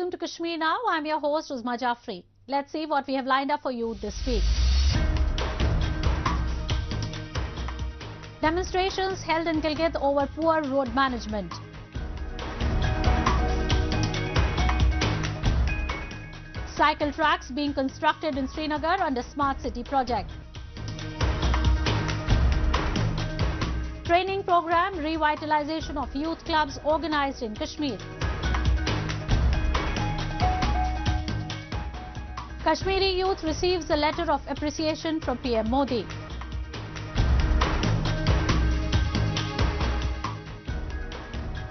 welcome to Kashmir Now. I'm your host, Uzma Jafri. Let's see what we have lined up for you this week. Demonstrations held in Gilgit over poor road management. Cycle tracks being constructed in Srinagar under Smart City project. Training program revitalization of youth clubs organized in Kashmir. Kashmiri youth receives a letter of appreciation from PM Modi.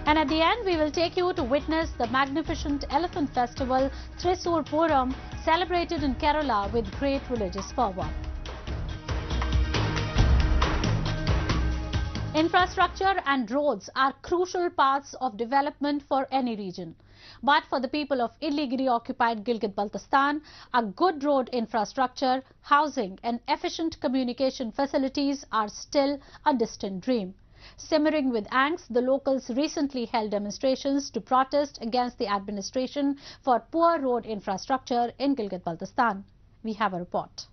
And at the end, we will take you to witness the magnificent elephant festival Thrissur Puram, celebrated in Kerala with great religious fervour. Infrastructure and roads are crucial parts of development for any region. But for the people of illegally occupied Gilgit-Baltistan, a good road infrastructure, housing and efficient communication facilities are still a distant dream. Simmering with angst, the locals recently held demonstrations to protest against the administration for poor road infrastructure in Gilgit-Baltistan. We have a report.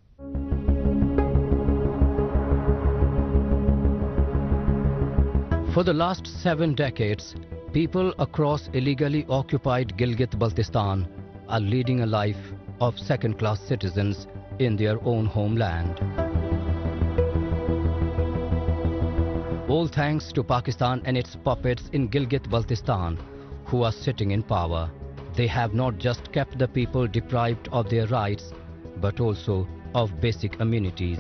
For the last 7 decades, people across illegally occupied Gilgit-Baltistan are leading a life of second-class citizens in their own homeland. All thanks to Pakistan and its puppets in Gilgit-Baltistan, who are sitting in power. They have not just kept the people deprived of their rights, but also of basic amenities.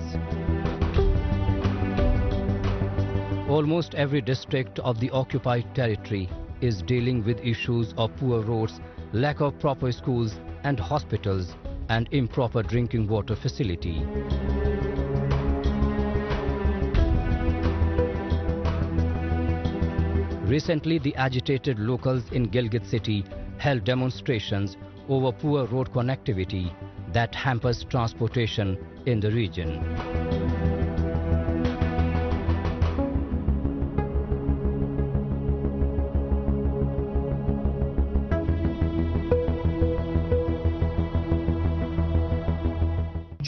Almost every district of the occupied territory is dealing with issues of poor roads, lack of proper schools and hospitals, and improper drinking water facility. Recently, the agitated locals in Gilgit city held demonstrations over poor road connectivity that hampers transportation in the region.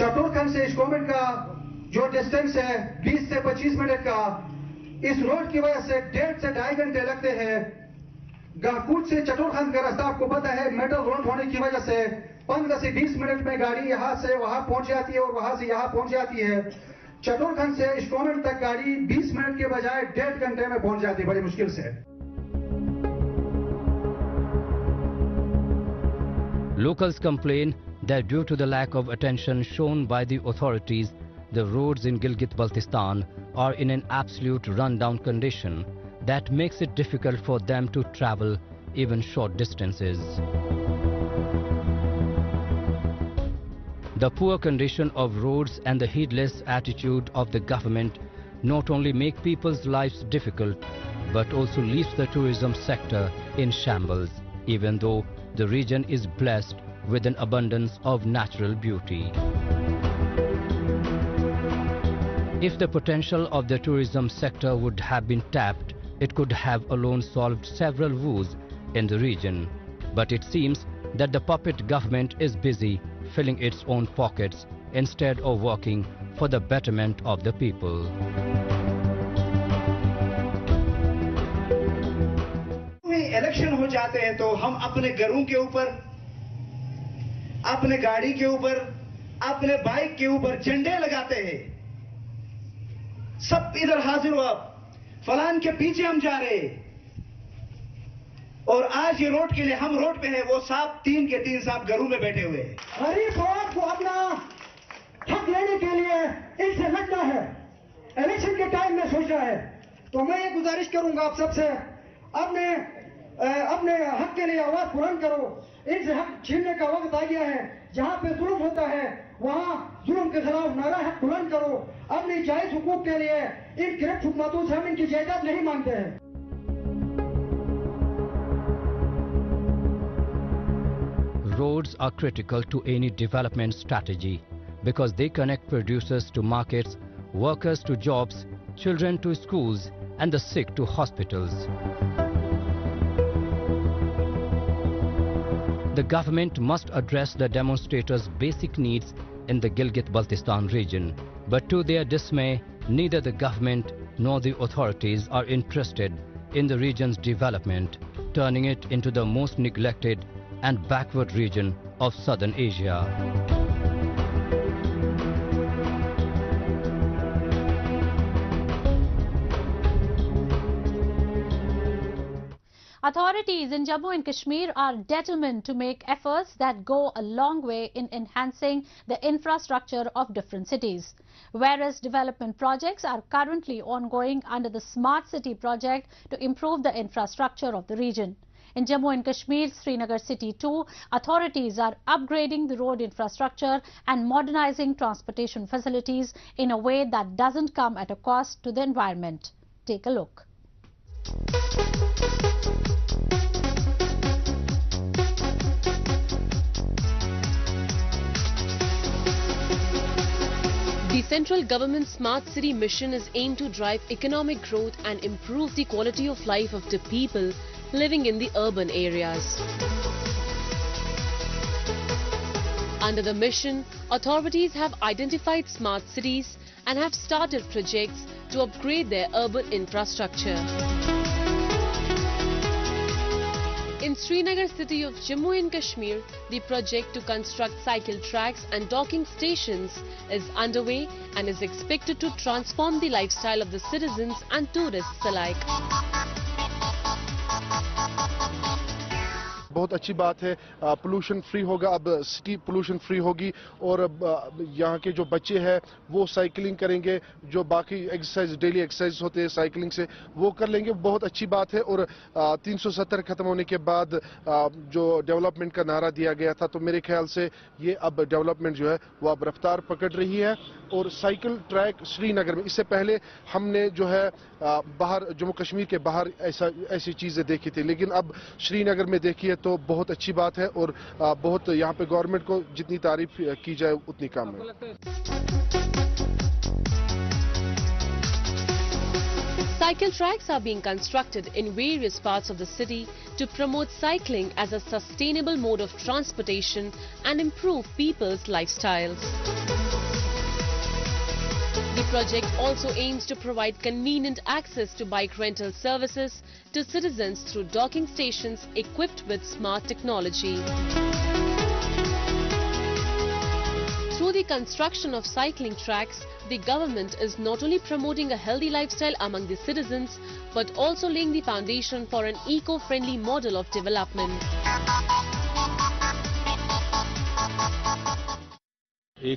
चटोरखंड से स्टोमेट का जो distance है 20 से 25 minute का, इस road की वजह से 1.5 से 2.5 घंटे लगते हैं। गाहकुट से चटोरखंड का रास्ता आपको पता है मेटल रोड होने की वजह से 15 से 20 मिनट में गाड़ी यहां से वहां पहुंच जाती है और वहां से यहां पहुंच जाती है। चटोरखंड से स्टोमेट तक गाड़ी 20 मिनट के बजाय 1.5 घंटे में पहुंच जाती है बड़ी मुश्किल से। Locals complain that due to the lack of attention shown by the authorities, the roads in Gilgit-Baltistan are in an absolute rundown condition that makes it difficult for them to travel even short distances. The poor condition of roads and the heedless attitude of the government not only make people's lives difficult, but also leaves the tourism sector in shambles, even though the region is blessed with an abundance of natural beauty. If the potential of the tourism sector would have been tapped, it could have alone solved several woes in the region. But it seems that the puppet government is busy filling its own pockets instead of working for the betterment of the people. Election हो जाते हैं तो हम अपने घरों के ऊपर, अपने गाड़ी के ऊपर, अपने बाइक के ऊपर झंडे लगाते हैं। सब इधर हाजिर हो, फलान के पीछे हम जा रहे हैं। और आज ये रोड के लिए हम रोड पे हैं, वो साहब 3 के 3 साहब घरों में बैठे हुए हैं। गरीब औरत को अपना हक लेने के लिए इनसे लड़ना है, इलेक्शन के टाइम में सोच रहा है। तो मैं ये गुजारिश करूंगा आप सबसे, अपने हक के लिए आवाज बुलंद करो। इनसे हक छीनने का वक्त आ गया है। जहां पे जुल्म होता है वहां जुल्म के खिलाफ नारा हक बुलंद करो। अपनी जायज हुकूक के लिए इन गिरफ्त हुकूमतों से हम इनकी जायदाद नहीं मांगते हैं। Roads are critical to any development strategy because they connect producers to markets, workers to jobs, children to schools, and the sick to hospitals. The government must address the demonstrators' basic needs in the Gilgit-Baltistan region. But to their dismay, neither the government nor the authorities are interested in the region's development, turning it into the most neglected and backward region of southern Asia. Authorities in Jammu and Kashmir are determined to make efforts that go a long way in enhancing the infrastructure of different cities. Various development projects are currently ongoing under the Smart City project to improve the infrastructure of the region. In Jammu and Kashmir's Srinagar City too, authorities are upgrading the road infrastructure and modernizing transportation facilities in a way that doesn't come at a cost to the environment. Take a look. The central government's Smart City mission is aimed to drive economic growth and improve the quality of life of the people living in the urban areas. Under the mission, authorities have identified smart cities and have started projects to upgrade their urban infrastructure. In Srinagar city of Jammu and Kashmir, the project to construct cycle tracks and docking stations is underway and is expected to transform the lifestyle of the citizens and tourists alike. बहुत अच्छी बात है, pollution free होगा, अब city pollution free होगी और यहाँ के जो बच्चे हैं वो साइकिलिंग करेंगे, जो बाकी एक्सरसाइज डेली एक्सरसाइज होते हैं साइकिलिंग से वो कर लेंगे, बहुत अच्छी बात है। और 370 खत्म होने के बाद जो डेवलपमेंट का नारा दिया गया था, तो मेरे ख्याल से ये अब डेवलपमेंट जो है वो अब रफ्तार पकड़ रही है। और साइकिल ट्रैक श्रीनगर में इससे पहले हमने जो है बाहर जम्मू कश्मीर के बाहर ऐसी चीजें देखी थी, लेकिन अब श्रीनगर में देखिए तो बहुत अच्छी बात है और बहुत यहाँ पे गवर्नमेंट को जितनी तारीफ की जाए उतनी कम है। Cycle tracks are being constructed in various parts of the city to promote cycling as a sustainable mode of transportation and improve people's lifestyles. The project also aims to provide convenient access to bike rental services to citizens through docking stations equipped with smart technology. Through the construction of cycling tracks, the government is not only promoting a healthy lifestyle among the citizens, but also laying the foundation for an eco-friendly model of development.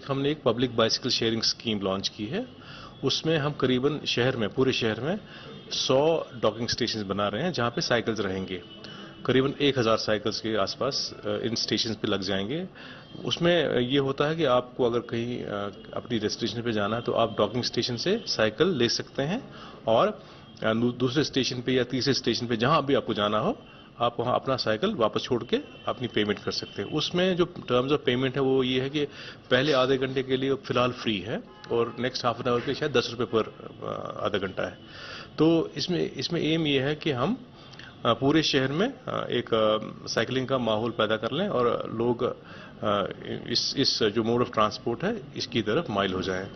हमने एक public bicycle sharing scheme launch की है। उसमें हम करीबन शहर में, पूरे शहर में 100 डॉकिंग स्टेशंस बना रहे हैं जहां पे साइकिल्स रहेंगे। करीबन 1000 साइकिल्स के आसपास इन स्टेशंस पे लग जाएंगे। उसमें ये होता है कि आपको अगर कहीं अपनी डेस्टिनेशन पे जाना है तो आप डॉकिंग स्टेशन से साइकिल ले सकते हैं और दूसरे स्टेशन पे या तीसरे स्टेशन पे जहां भी आपको जाना हो आप वहां अपना साइकिल वापस छोड़ के अपनी पेमेंट कर सकते हैं। उसमें जो टर्म्स ऑफ पेमेंट है वो ये है कि पहले आधे घंटे के लिए फिलहाल फ्री है और नेक्स्ट हाफ एन आवर के शायद 10 रुपए पर आधा घंटा है। तो इसमें एम ये है कि हम पूरे शहर में एक साइकिलिंग का माहौल पैदा कर लें और लोग इस जो मोड ऑफ ट्रांसपोर्ट है इसकी तरफ माइल हो जाएं।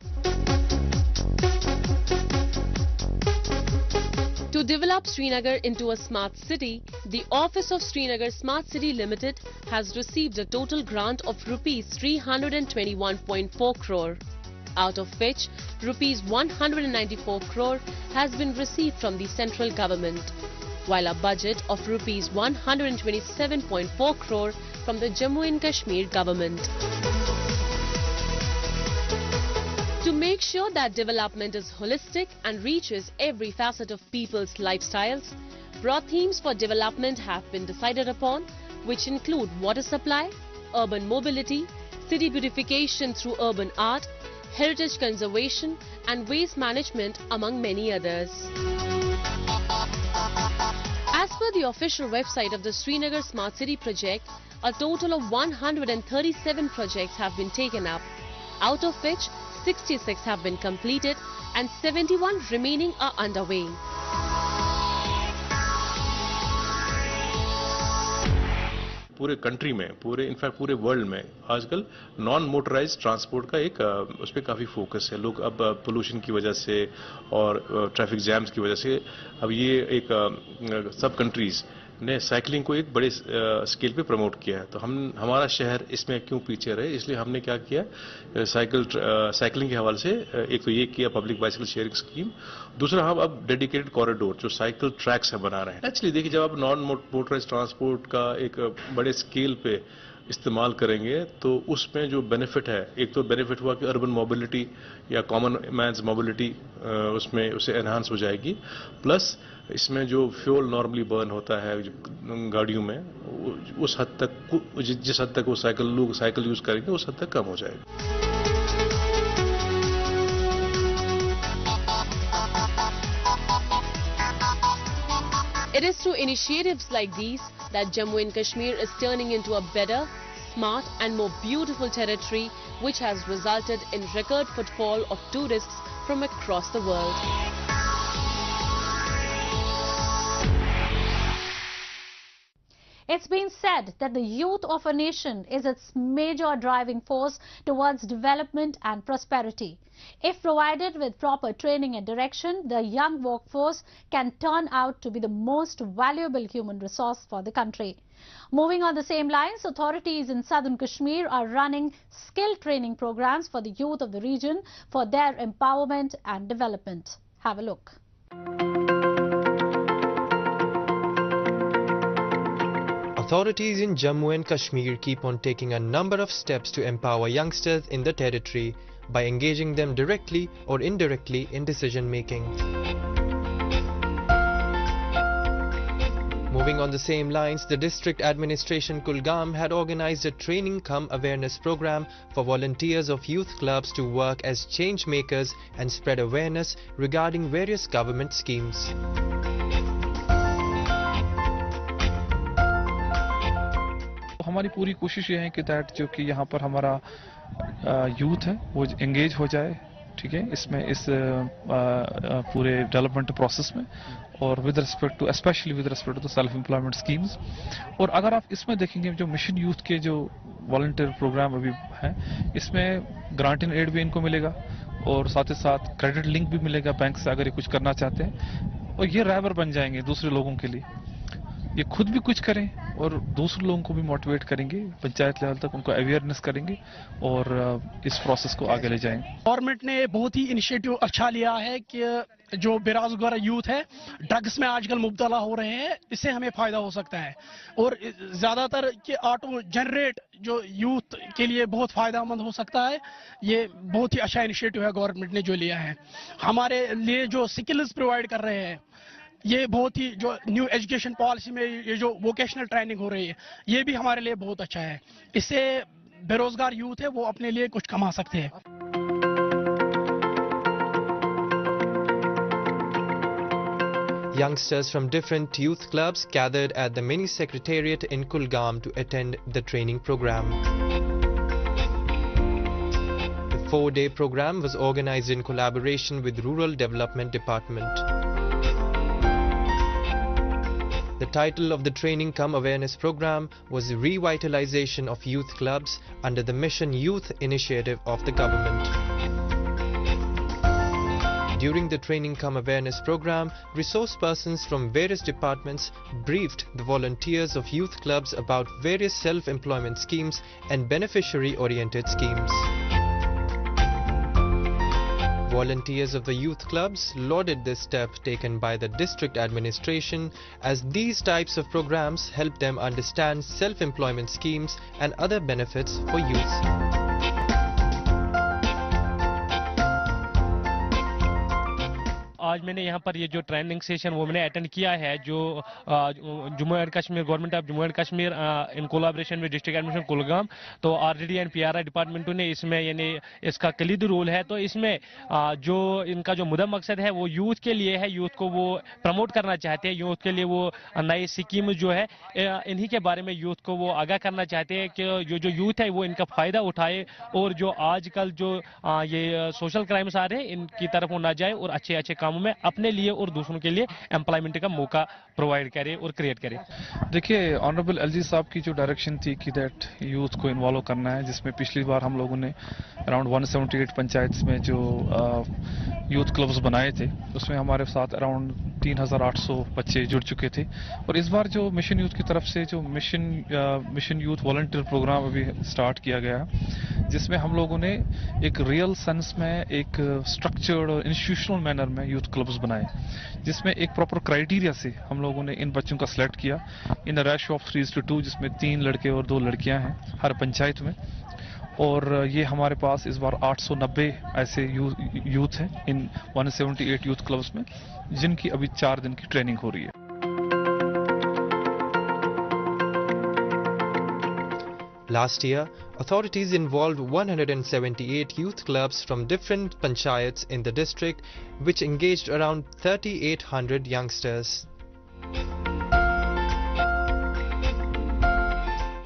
To develop Srinagar into a smart city, the Office of Srinagar Smart City Limited has received a total grant of rupees 321.4 crore, out of which rupees 194 crore has been received from the central government, while a budget of rupees 127.4 crore from the Jammu and Kashmir government. To make sure that development is holistic and reaches every facet of people's lifestyles, broad themes for development have been decided upon, which include water supply, urban mobility, city beautification through urban art, heritage conservation and waste management, among many others. As per the official website of the Srinagar Smart City project, a total of 137 projects have been taken up, out of which 66 have been completed and 71 remaining are underway. पूरे country में, in fact पूरे world में आजकल non motorised transport का एक उस पर काफ़ी फोकस है। लोग अब पोल्यूशन की वजह से और ट्रैफिक जैम्स की वजह से अब ये एक सब कंट्रीज ने साइकिलिंग को एक बड़े स्केल पे प्रमोट किया है। तो हमारा शहर इसमें क्यों पीछे रहे, इसलिए हमने क्या किया, साइकिलिंग के हवाले से एक तो ये किया पब्लिक बाइसिकल शेयरिंग स्कीम, दूसरा हम अब डेडिकेटेड कॉरिडोर जो साइकिल ट्रैक्स है बना रहे हैं। एक्चुअली देखिए, जब आप नॉन मोटराइज्ड ट्रांसपोर्ट का एक बड़े स्केल पे इस्तेमाल करेंगे तो उसमें जो बेनिफिट है, एक तो बेनिफिट हुआ कि अर्बन मोबिलिटी या कॉमन मैन्स मोबिलिटी उसमें उसे एनहांस हो जाएगी, प्लस इसमें जो फ्यूल नॉर्मली बर्न होता है गाड़ियों में, उस हद तक, जिस हद तक वो लोग साइकिल यूज करेंगे उस हद तक कम हो जाएगा। It is through initiatives like these that Jammu and Kashmir is turning into a better, smart and more beautiful territory, which has resulted in record footfall of tourists from across the world. It's been said that the youth of a nation is its major driving force towards development and prosperity. If provided with proper training and direction, the young workforce can turn out to be the most valuable human resource for the country. Moving on the same lines, authorities in southern Kashmir are running skill training programs for the youth of the region for their empowerment and development. Have a look. Authorities in Jammu and Kashmir keep on taking a number of steps to empower youngsters in the territory by engaging them directly or indirectly in decision making. Moving on the same lines, the district administration Kulgam had organized a training cum awareness program for volunteers of youth clubs to work as change makers and spread awareness regarding various government schemes. हमारी पूरी कोशिश ये है कि that जो कि यहाँ पर हमारा यूथ है वो एंगेज हो जाए, ठीक है, इसमें इस पूरे डेवलपमेंट प्रोसेस में, और with respect to specially with respect to self employment schemes. और अगर आप इसमें देखेंगे जो मिशन यूथ के जो वॉलंटियर प्रोग्राम अभी हैं, इसमें ग्रांट इन एड भी इनको मिलेगा और साथ ही साथ क्रेडिट लिंक भी मिलेगा बैंक से अगर ये कुछ करना चाहते हैं, और ये राइवर बन जाएंगे दूसरे लोगों के लिए। ये खुद भी कुछ करें और दूसरे लोगों को भी मोटिवेट करेंगे, पंचायत लेवल तक उनको अवेयरनेस करेंगे और इस प्रोसेस को आगे ले जाएंगे। गवर्नमेंट ने बहुत ही इनिशिएटिव अच्छा लिया है कि जो बेरोजगार यूथ है ड्रग्स में आजकल मुब्तला हो रहे हैं, इससे हमें फायदा हो सकता है। और ज्यादातर कि ऑटो जनरेट जो यूथ के लिए बहुत फायदेमंद हो सकता है। ये बहुत ही अच्छा इनिशिएटिव है गवर्नमेंट ने जो लिया है। हमारे लिए जो स्किल्स प्रोवाइड कर रहे हैं, ये बहुत ही जो न्यू एजुकेशन पॉलिसी में ये जो वोकेशनल ट्रेनिंग हो रही है, ये भी हमारे लिए बहुत अच्छा है। इससे बेरोजगार यूथ है वो अपने लिए कुछ कमा सकते हैं। Youngsters from different youth clubs gathered at the mini secretariat in Kulgam to attend the training program. The 4-day program was organized in collaboration with Rural Development Department. The title of the training cum awareness program was Revitalization of Youth Clubs under the Mission Youth Initiative of the government. During the training cum awareness program, resource persons from various departments briefed the volunteers of youth clubs about various self-employment schemes and beneficiary-oriented schemes. Volunteers of the youth clubs lauded this step taken by the district administration, as these types of programs help them understand self-employment schemes and other benefits for youth. आज मैंने यहाँ पर ये जो training session वो मैंने attend किया है, जो Jammu and Kashmir government of Jammu and Kashmir in collaboration with district administration Kulgam, तो आरडीडी एंड पीआरआई डिपार्टमेंटों ने इसमें यानी इसका कलीदी रोल है। तो इसमें जो इनका जो मुद्दा मकसद है वो यूथ के लिए है, यूथ को वो प्रमोट करना चाहते हैं, यूथ के लिए वो नई स्कीम जो है इन्हीं के बारे में यूथ को वो आगाह करना चाहते हैं कि जो यूथ है वो इनका फायदा उठाए और जो आजकल जो ये सोशल क्राइम्स आ रहे हैं इनकी तरफ वो ना जाए और अच्छे अच्छे कामों प्रोग्रामों में अपने लिए और दूसरों के लिए एम्प्लॉयमेंट का मौका प्रोवाइड करे और क्रिएट करे। देखिए, ऑनरेबल एलजी साहब की जो डायरेक्शन थी कि दैट यूथ को इन्वॉल्व करना है, जिसमें पिछली बार हम लोगों ने अराउंड 178 पंचायत में जो यूथ क्लब्स बनाए थे, उसमें हमारे साथ अराउंड 3800 बच्चे जुड़ चुके थे। और इस बार जो मिशन यूथ की तरफ से जो मिशन यूथ वॉलंटियर प्रोग्राम अभी स्टार्ट किया गया, जिसमें हम लोगों ने एक रियल सेंस में एक स्ट्रक्चर्ड और इंस्टीट्यूशनल मैनर में यूथ क्लब्स बनाए, जिसमें एक प्रॉपर क्राइटेरिया से हम लोगों ने इन बच्चों का सिलेक्ट किया इन रेशो ऑफ 3:2, जिसमें 3 लड़के और 2 लड़कियां हैं हर पंचायत में। और ये हमारे पास इस बार 890 ऐसे यूथ हैं इन 178 यूथ क्लब्स में, जिनकी अभी 4 दिन की ट्रेनिंग हो रही है। Last year, authorities involved 178 youth clubs from different panchayats in the district, which engaged around 3,800 youngsters.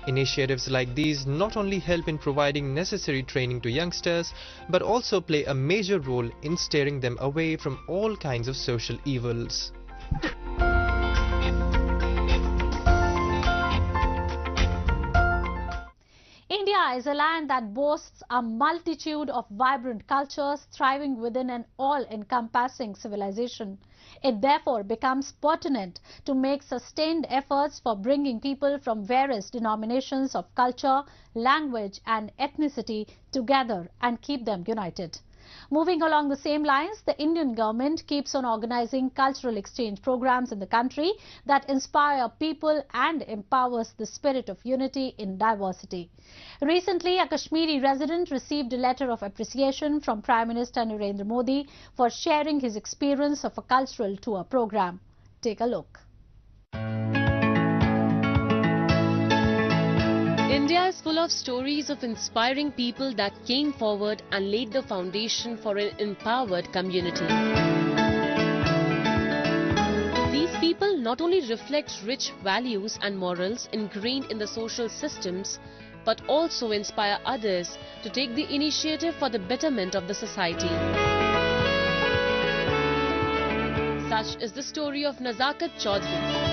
Initiatives like these not only help in providing necessary training to youngsters, but also play a major role in steering them away from all kinds of social evils. India is a land that boasts a multitude of vibrant cultures thriving within an all-encompassing civilization. It therefore becomes pertinent to make sustained efforts for bringing people from various denominations of culture, language and ethnicity together and keep them united. Moving along the same lines, the Indian government keeps on organizing cultural exchange programs in the country that inspire people and empowers the spirit of unity in diversity. Recently, a Kashmiri resident received a letter of appreciation from Prime Minister Narendra Modi for sharing his experience of a cultural tour program. Take a look. India is full of stories of inspiring people that came forward and laid the foundation for an empowered community. These people not only reflect rich values and morals ingrained in the social systems, but also inspire others to take the initiative for the betterment of the society. Such is the story of Nazakat Chaudhary,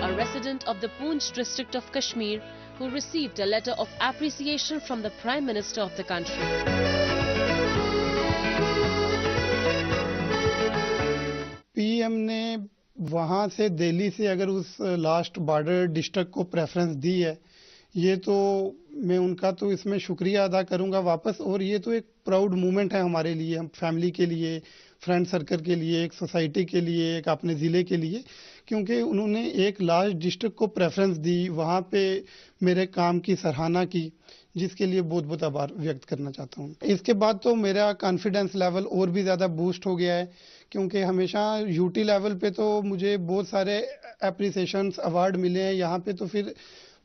a resident of the Poonch district of Kashmir, who received a letter of appreciation from the Prime Minister of the country. PM ने वहाँ से दिल्ली से अगर उस last border district को preference दी है, ये तो मैं उनका तो इसमें शुक्रिया अदा करूँगा वापस। और ये तो एक प्राउड मोमेंट है हमारे लिए, हम फैमिली के लिए, फ्रेंड सर्कल के लिए, एक सोसाइटी के लिए, एक अपने ज़िले के लिए, क्योंकि उन्होंने एक लास्ट डिस्ट्रिक्ट को प्रेफरेंस दी, वहाँ पे मेरे काम की सराहना की, जिसके लिए बहुत बहुत आभार व्यक्त करना चाहता हूँ। इसके बाद तो मेरा कॉन्फिडेंस लेवल और भी ज़्यादा बूस्ट हो गया है, क्योंकि हमेशा यूटी लेवल पे तो मुझे बहुत सारे एप्रिसिएशंस अवार्ड मिले हैं, यहाँ पे तो फिर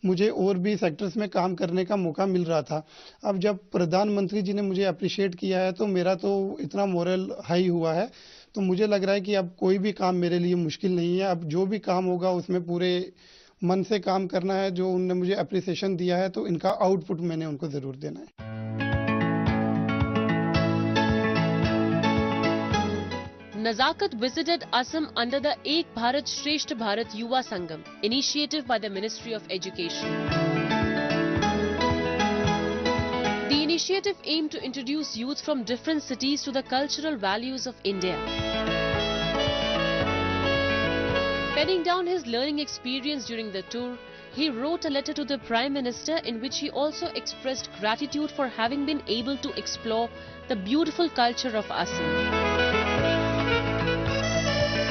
मुझे और भी सेक्टर्स में काम करने का मौका मिल रहा था। अब जब प्रधानमंत्री जी ने मुझे अप्रिशिएट किया है तो मेरा तो इतना मोरल हाई हुआ है, तो मुझे लग रहा है कि अब कोई भी काम मेरे लिए मुश्किल नहीं है। अब जो भी काम होगा उसमें पूरे मन से काम करना है। जो उन्होंने मुझे अप्रिसिएशन दिया है तो इनका आउटपुट मैंने उनको ज़रूर देना है। Nazakat visited Assam under the Ek Bharat Shreshtha Bharat Yuva Sangam initiative by the Ministry of Education. The initiative aimed to introduce youth from different cities to the cultural values of India. Penning down his learning experience during the tour, he wrote a letter to the Prime Minister in which he also expressed gratitude for having been able to explore the beautiful culture of Assam.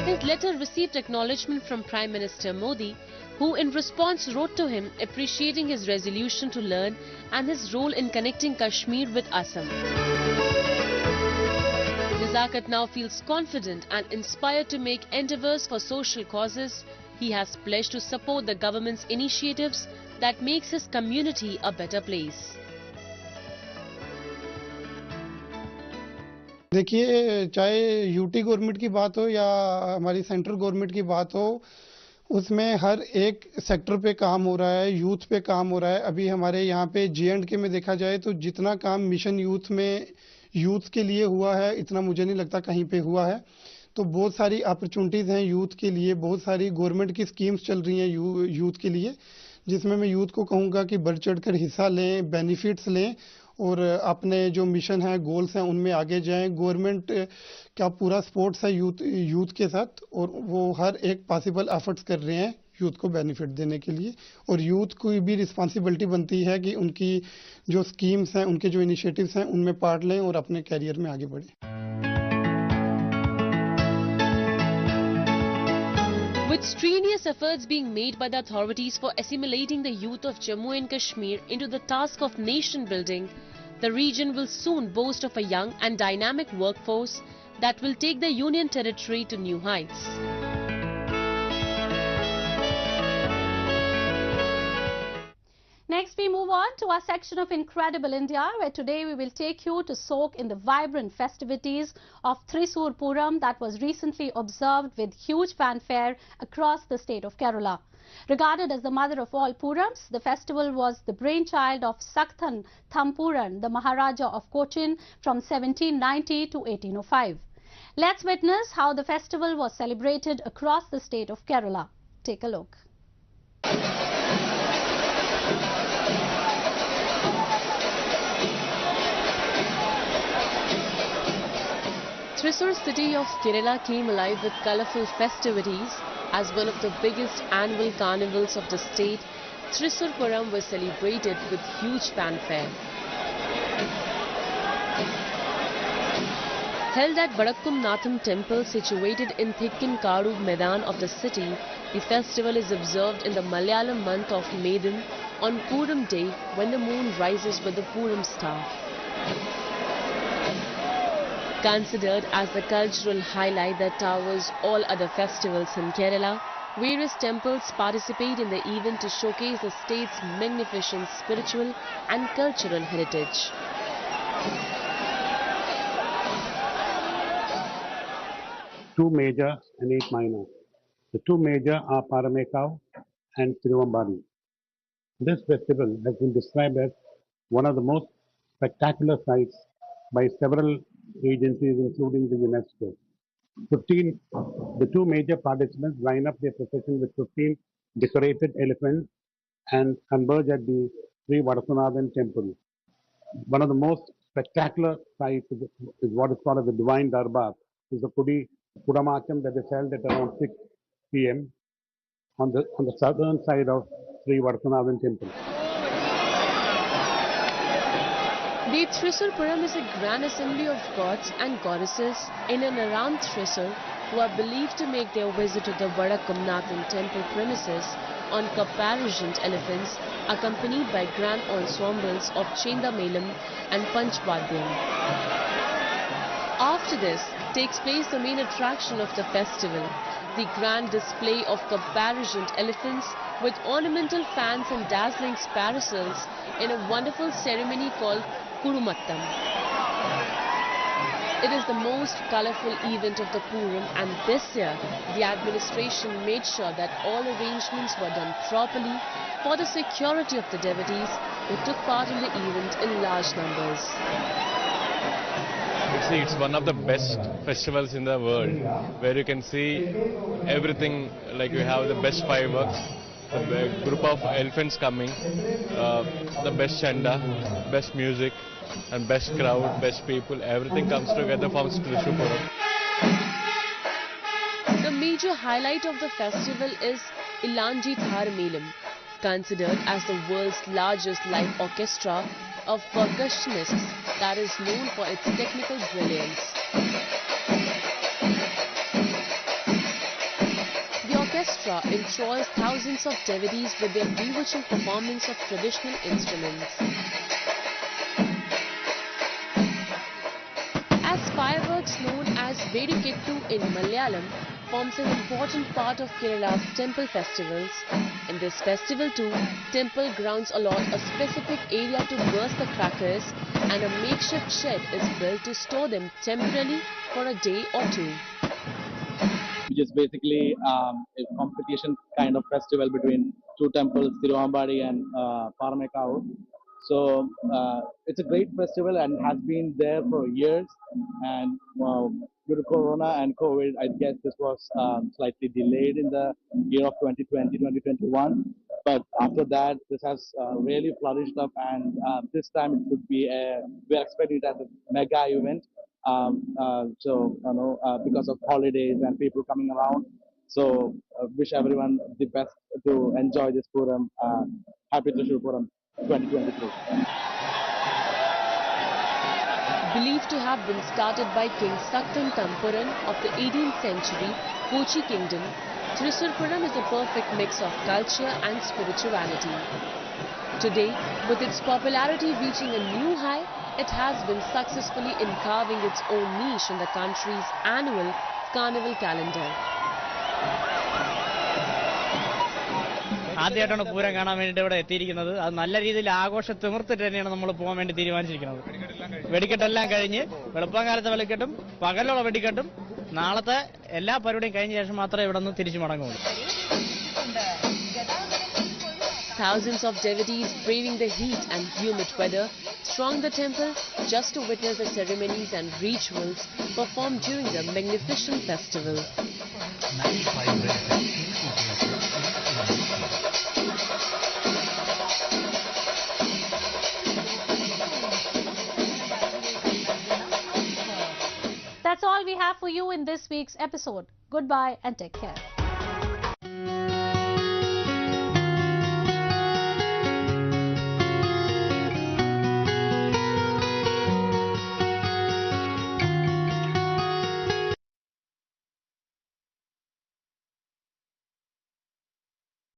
His letter received acknowledgement from Prime Minister Modi, who in response wrote to him appreciating his resolution to learn and his role in connecting Kashmir with Assam. Nazakat now feels confident and inspired to make endeavours for social causes. He has pledged to support the government's initiatives that makes his community a better place. देखिए, चाहे UT government की बात हो या हमारी central government की बात हो, उसमें हर एक सेक्टर पे काम हो रहा है, यूथ पे काम हो रहा है। अभी हमारे यहाँ पे J&K में देखा जाए तो जितना काम मिशन यूथ में यूथ के लिए हुआ है इतना मुझे नहीं लगता कहीं पे हुआ है। तो बहुत सारी अपॉर्चुनिटीज़ हैं यूथ के लिए, बहुत सारी गवर्नमेंट की स्कीम्स चल रही हैं यूथ के लिए, जिसमें मैं यूथ को कहूँगा कि बढ़ चढ़कर हिस्सा लें, बेनिफिट्स लें और अपने जो मिशन हैं, गोल्स हैं, उनमें आगे जाएं। गवर्नमेंट का पूरा सपोर्ट्स है यूथ के साथ और वो हर एक पॉसिबल एफर्ट्स कर रहे हैं यूथ को बेनिफिट देने के लिए। और यूथ की भी रिस्पॉन्सिबिलिटी बनती है कि उनकी जो स्कीम्स हैं, उनके जो इनिशिएटिव्स हैं, उनमें पार्ट लें और अपने कैरियर में आगे बढ़ें। With strenuous efforts being made by the authorities for assimilating the youth of Jammu and Kashmir into the task of nation building, the region will soon boast of a young and dynamic workforce that will take the Union territory to new heights. Next, we move on to our section of Incredible India, where today we will take you to soak in the vibrant festivities of Thrissur Puram that was recently observed with huge fanfare across the state of Kerala. Regarded as the mother of all Purams, the festival was the brainchild of Sakthan Thampuran, the Maharaja of Cochin from 1790 to 1805. Let's witness how the festival was celebrated across the state of Kerala. Take a look. Thrissur city of Kerala came alive with colourful festivities. As one of the biggest annual carnivals of the state, Thrissur Puram was celebrated with huge fanfare. Held at Vadakkumnatham temple situated in Thikkinkaru Maidan of the city, the festival is observed in the Malayalam month of Medan on Puram day when the moon rises with the Puram star. Considered as the cultural highlight that towers all other festivals in Kerala, various temples participate in the event to showcase the state's magnificent spiritual and cultural heritage. Two major and 8 minor. The two major are Paramekau and Tiruvambadi. This festival has been described as one of the most spectacular sights by several agencies, including the UNESCO. The two major participants line up their procession with 15 decorated elephants and converge at the Sri Vadakunathan temple. One of the most spectacular sights is what is called as the Divine Darbar, is the Pudamacham that is held at around 6 p.m. on the southern side of Sri Vadakunathan temple. The Thrissur Puram is a grand assembly of gods and goddesses in and around Thrissur who are believed to make their visit to the Vadakkumnatham temple premises on caparisoned elephants accompanied by grand ensembles of Chenda Melam and Panchvadyam. After this takes place the main attraction of the festival, the grand display of caparisoned elephants with ornamental fans and dazzling parasols in a wonderful ceremony called Kurumattam. It is the most colourful event of the Puram, and this year the administration made sure that all arrangements were done properly for the security of the devotees who took part in the event in large numbers. It's one of the best festivals in the world, where you can see everything, like we have the best fireworks, a group of elephants coming, the best chanda, best music, and best crowd, best people, everything comes together for Thrissur Puram. The major highlight of the festival is Ilanji Thar Melam, considered as the world's largest live orchestra of percussionists that is known for its technical brilliance. The orchestra enthralls thousands of devotees with their bewitching performance of traditional instruments. As fireworks known as Vedikettu in Malayalam forms an important part of Kerala's temple festivals. In this festival too, temple grounds allot a specific area to burst the crackers and a makeshift shed is built to store them temporarily for a day or two. Which is basically a competition kind of festival between two temples, Tiruvambadi and Paramekau. So it's a great festival and has been there for years. And due to Corona and COVID, I guess this was slightly delayed in the year of 2020, 2021. But after that, this has really flourished up, and this time it would be we're expecting it as a mega event. Because of holidays and people coming around. So wish everyone the best to enjoy this Puram. Happy Trishur Puram 2023. Believed to have been started by King Saktan Tampuran of the 18th century Kochi kingdom, Thrissur Puram is a perfect mix of culture and spirituality. Today, with its popularity reaching a new high, it has been successfully carving its own niche in the country's annual carnival calendar. ആദ്യമായിട്ടാണ് പൂരം കാണാൻ വേണ്ടിയിട്ട് ഇവിടെ എത്തിയിരിക്കുന്നത്. അത് നല്ല രീതിയിൽ ആഘോഷ തിമിർത്തിട്ട് തന്നെയാണ് നമ്മൾ പോകാൻ വേണ്ടി തീരുമാനിച്ചിരിക്കുന്നത്. വെടിക്കെട്ടെല്ലാം കഴിഞ്ഞ് വെളുപ്പാങ്കാലത്തെ വെടിക്കെട്ടും പകലുള്ള വെടിക്കെട്ടും നാളത്തെ എല്ലാ പരിപാടിയും കഴിഞ്ഞ ശേഷം മാത്രമേ ഇവിടെ നിന്ന് തിരിച്ചു മടങ്ങുള്ളൂ. Thousands of devotees braving the heat and humid weather throng the temple just to witness the ceremonies and rituals performed during the magnificent festival. That's all we have for you in this week's episode. Goodbye and take care.